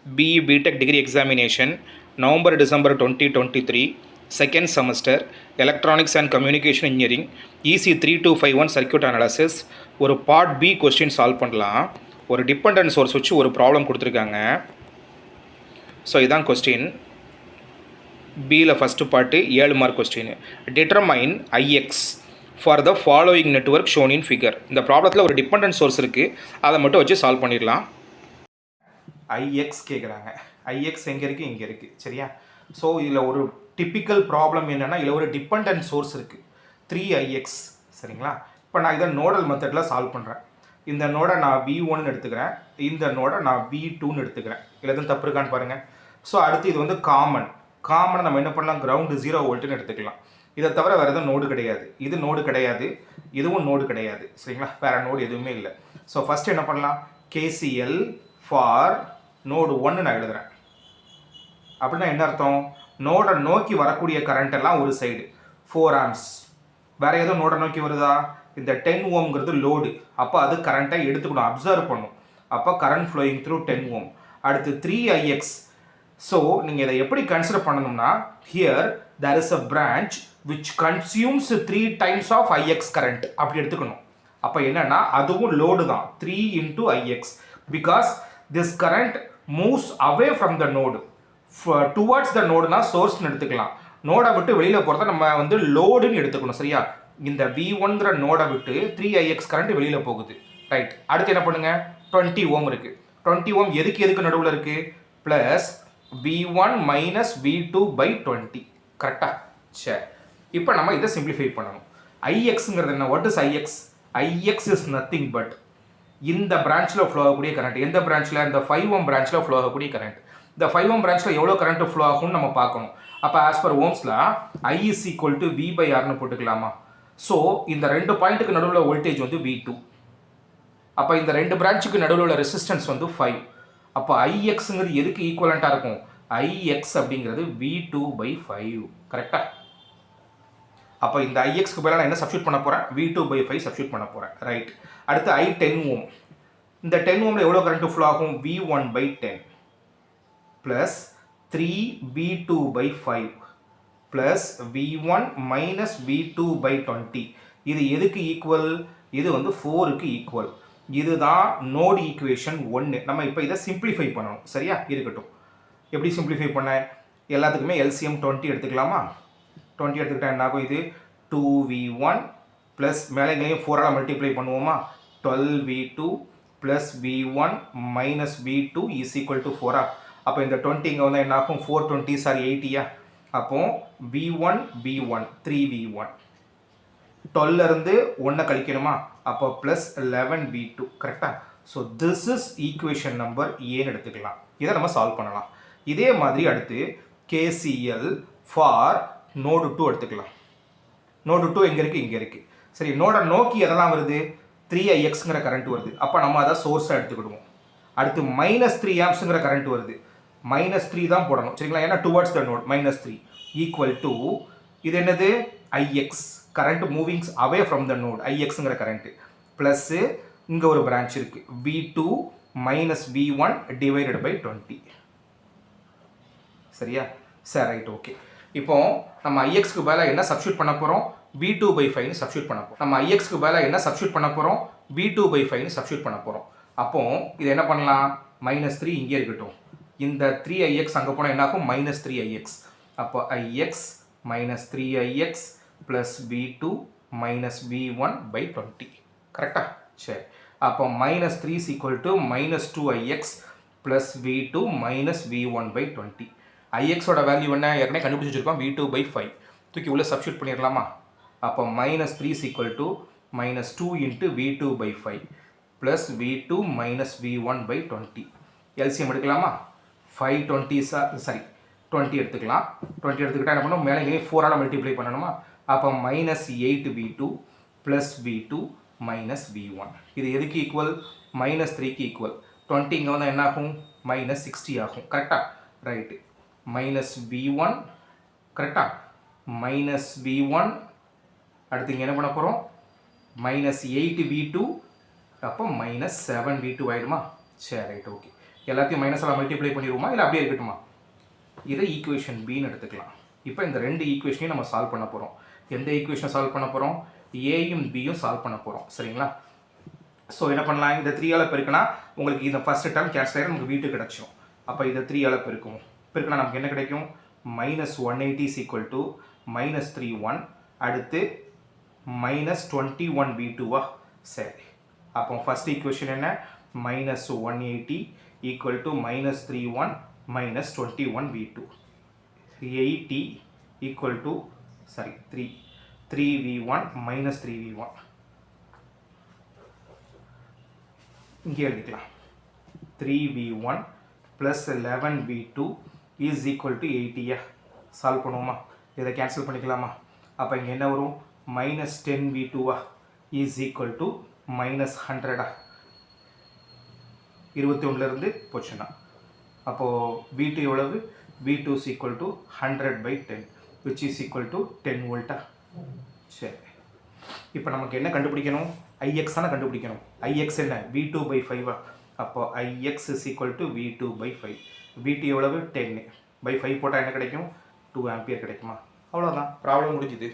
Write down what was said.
BE BTech degree examination November December 2023 second semester Electronics and Communication Engineering EC3251 circuit analysis ஒரு part B question solve பண்ணலாம். ஒரு dependent source வச்சு ஒரு problem கொடுத்திருக்காங்க. So இதான் question. பியில் first part 7 mark question. Determine ix for the following network shown in figure. இந்த ப்ராப்ளத்தில் ஒரு டிபெண்டன்ட் சோர்ஸ் இருக்குது, அதை மட்டும் வச்சு சால்வ் பண்ணிடலாம். ஐஎக்ஸ் கேட்குறாங்க. ஐஎக்ஸ் எங்கே இருக்குது? இங்கே இருக்குது. சரியா? ஸோ இதில் ஒரு டிப்பிக்கல் ப்ராப்ளம் என்னென்னா, இதில் ஒரு டிபெண்டன்ட் சோர்ஸ் இருக்குது 3ix. சரிங்களா? இப்போ நான் இதை நோடல் மெத்தடில் சால்வ் பண்ணுறேன். இந்த நோடை நான் V1 எடுத்துக்கிறேன், இந்த நோடை நான் V2ன்னு எடுத்துக்கிறேன். இதில் எதுவும் தப்பு இருக்கான்னு பாருங்கள். ஸோ அடுத்து இது வந்து காமனை நம்ம என்ன பண்ணலாம்? கிரவுண்டு 0 வோல்ட்டுன்னு எடுத்துக்கலாம். இதை தவிர வேறு எதுவும் நோடு கிடையாது. இது நோடு கிடையாது, இதுவும் நோடு கிடையாது. சரிங்களா? வேறு நோடு எதுவுமே இல்லை. ஸோ ஃபஸ்ட்டு என்ன பண்ணலாம்? KCL ஃபார் நோடு 1 நான் எழுதுகிறேன். அப்படின்னா என்ன அர்த்தம்? நோடை நோக்கி வரக்கூடிய கரண்ட் எல்லாம் ஒரு சைடு 4 ஆம்ஸ். வேறு எதுவும் நோடை நோக்கி வருதா? இந்த 10 ஓம்ங்கிறது லோடு. அப்போ அது கரண்ட்டை எடுத்துக்கணும், அப்சர்வ் பண்ணும். அப்போ கரண்ட் ஃப்ளோயிங் த்ரூ 10 ஓம். அடுத்து 3ix. ஸோ நீங்கள் இதை எப்படி கன்சிடர் பண்ணணும்னா, here there is a branch which consumes 3 times of ix current அப்படி எடுத்துக்கணும். அப்போ என்னன்னா அதுவும் லோடு தான், 3 into ix, because this current moves away from the node towards the node னா சோர்ஸ்னு எடுத்துக்கலாம். நோடை விட்டு வெளியில் போகிறத நம்ம வந்து லோடுன்னு எடுத்துக்கணும். சரியா? இந்த V1ங்கிற நோடை விட்டு 3ix கரண்ட் வெளியில் போகுது. ரைட். அடுத்து என்ன பண்ணுங்க? 20 ஓம் இருக்குது. 20 ஓம் எதுக்கு நடுவில் இருக்குது? Plus V1 minus V2 by 20. கரெக்டா? சரி. இப்போ நம்ம இதை சிம்பிளிஃபை பண்ணணும். ஐஎக்ஸுங்கிறது என்ன? What is ix? Ix is nothing but இந்த பிரான்ச்சில் ஃப்ளோ ஆகக்கூடிய கரண்ட். எந்த பிரான்ச்சில்? இந்த 5 ஓம் பிரான்ச்சில் ஃப்ளோ ஆகக்கூடிய கரண்ட். இந்த 5 ஓம் பிரான்ச்சில் எவ்வளோ கரண்ட் ஃப்ளோ ஆகும்னு நம்ம பார்க்கணும். அப்போ ஆஸ் பர் ஓம்ஸில் I is equal to V by Rன்னு போட்டுக்கலாமா? ஸோ இந்த 2 பாயிண்ட்டுக்கு நடுவில் வோல்டேஜ் வந்து V2. அப்போ இந்த 2 பிரான்ச்சுக்கு நடுவில் உள்ள ரெசிஸ்டன்ஸ் வந்து 5. அப்போ ஐஎக்ஸுங்கிறது எதுக்கு ஈக்குவலண்ட்டாக இருக்கும்? ஐஎக்ஸ் அப்படிங்கிறது V2 by 5. கரெக்டா? அப்போ இந்த ஐஎக்ஸ்க்கு பதிலாக நான் என்ன சப்ஸ்டியூட் பண்ண போகிறேன்? V2 by 5 சப்ஸ்டியூட் பண்ண போகிறேன். ரைட். அடுத்து I10 ஓம். இந்த 10 ஓமில் எவ்வளோ கரண்ட் ஃப்ளோ ஆகும்? V1 by 10 plus 3V2 by 5 plus V1 minus V2 by 20. இது எதுக்கு ஈக்குவல்? இது வந்து 4க்கு ஈக்குவல். இதுதான் நோடு ஈக்குவேஷன் 1. நம்ம இப்போ இதை சிம்பிளிஃபை பண்ணணும். சரியா? இருக்கட்டும். எப்படி சிம்பிளிஃபை பண்ண? எல்லாத்துக்குமே LCM 20 எடுத்துக்கலாமா? 20 எடுத்துக்கிட்டா என்ன ஆகும்? இது 2V1 ப்ளஸ் மேலேங்களையும் 4ஆல் மல்டிப்ளை பண்ணுவோமா? 12V2 plus V1 minus V2 is equal to 4. அப்போ இந்த 20 இங்கே வந்து என்ன ஆகும்? 420 சார் 80. அப்போ V1 3V1 12 இருந்து 1 கழிக்கணுமா? அப்போ ப்ளஸ் 11V2. கரெக்டாக? So this is equation number ஏன்னு எடுத்துக்கலாம். இதை நம்ம சால்வ் பண்ணலாம். இதே மாதிரி அடுத்து KCL ஃபார் நோடு 2 எடுத்துக்கலாம். நோடு 2 எங்கே இருக்குது? இங்கே இருக்குது. சரி, நோடை நோக்கி எதெல்லாம் வருது? 3ixங்கிற கரண்ட் வருது. அப்போ நம்ம அதை சோர்ஸாக எடுத்துக்கிடுவோம். அடுத்து மைனஸ் 3 ஆம்ஸுங்கிற கரண்ட் வருது. -3 தான் போடணும். சரிங்களா? ஏன்னா towards the node. -3 equal to இது என்னது? ix, current movings away from the node. ஐஎக்ஸுங்கிற கரண்ட்டு ப்ளஸ்ஸு இங்கே ஒரு பிரான்ச் இருக்குது V2 minus V1 divided by 20. சரியா? சரி, ரைட், ஓகே. இப்போ நம்ம ஐஎக்ஸ்க்கு பதிலாக என்ன சப்ஸ்டியூட் பண்ண போகிறோம்? V2 by 5ன்னு சப்ஸ்டியூட் பண்ண போகிறோம். நம்ம ஐஎக்ஸ்க்கு பதிலாக என்ன சப்ஸ்டியூட் பண்ண போகிறோம்? V2 by 5ன்னு சப்ஸ்டியூட் பண்ண போகிறோம். அப்போ இது என்ன பண்ணலாம்? -3 இங்கே இருக்கட்டும். இந்த 3ix அங்கே போனால் என்ன ஆகும்? -3ix. அப்போ ix minus 3ix plus V2 minus V1 by 20. கரெக்டாக? சரி. அப்போ -3 is equal to -2ix plus V2 minus V1 by 20. ஐஎக்ஸோட வேல்யூ என்ன? ஏற்கனவே கண்டுபிடிச்சி வச்சுருக்கோம். V2 by 5 தூக்கி உள்ளே சப்ஸ்டியூட் பண்ணிடலாமா? அப்போ -3 is equal to -2 into V2 by 5 plus V2 minus V1 by 20. LCM எடுக்கலாமா? 520 சாரி 20 எடுத்துக்கலாம். 20 எடுத்துக்கிட்டால் என்ன பண்ணணும்? மேலே இங்கே 4ஆல் மல்டிப்ளை பண்ணணுமா? அப்போ -8V2 plus V2 minus V1. இது எதுக்கு ஈக்குவல்? -3க்கு ஈக்குவல். 20 இங்கே வந்து என்ன ஆகும்? -60 ஆகும். கரெக்டாக? ரைட்டு. -V1 கரெக்டாக? -V1 அடுத்து இங்கே என்ன பண்ண போகிறோம்? -8V2 அப்போ -7V2 ஆகிடுமா? சரி, ரைட், ஓகே. எல்லாத்தையும் மைனஸால் மல்டிப்ளை பண்ணிடுவோமா இல்லை அப்படியே இருக்கட்டுமா? இதை ஈக்குவேஷன் பின்னு எடுத்துக்கலாம். இப்போ இந்த ரெண்டு ஈக்குவேஷனையும் நம்ம சால்வ் பண்ண போகிறோம். எந்த ஈக்குவேஷனை சால்வ் பண்ண போகிறோம்? ஏயும் பியும் சால்வ் பண்ண போகிறோம். சரிங்களா? ஸோ என்ன பண்ணலாம்? இந்த 3ஆல் பெருக்கினா உங்களுக்கு இந்த ஃபஸ்ட்டு டேர்ம் கேன்சல் ஆகிடும், நமக்கு வீட்டுக்கு கிடச்சிடும். அப்போ இதை 3ஆல் பெருக்கினா நமக்கு என்ன கிடைக்கும்? -180 is equal to -31, அடுத்து -21 v2வா? சரி, அப்போ ஃபஸ்ட் ஈக்குவேஷன் என்ன? -180 equal to -31 -21 v2. 80 equal to 3v1 -3v1. இங்கே எழுதிக்கலாம். 3v1 plus 11v2 is equal to 80. Solve பண்ணுவோமா? இதை கேன்சல் பண்ணிக்கலாமா? அப்போ இங்கே என்ன வரும்? -10v2 is equal to -100. 21லேருந்து போச்சுன்னா அப்போது v2 எவ்வளவு? v2 is equal to 100/10 which is equal to 10 வோல்ட்டா? சரி, இப்போ நமக்கு என்ன கண்டுபிடிக்கணும்? ix தானே கண்டுபிடிக்கணும். ix என்ன? v2/5. அப்போ ix is equal to v2/5. v2 எவ்வளவு? 10/5 போட்டால் என்ன கிடைக்கும்? 2 ஆம்பியர் கிடைக்குமா? அவ்வளோதான், ப்ராப்ளம் முடிஞ்சுது.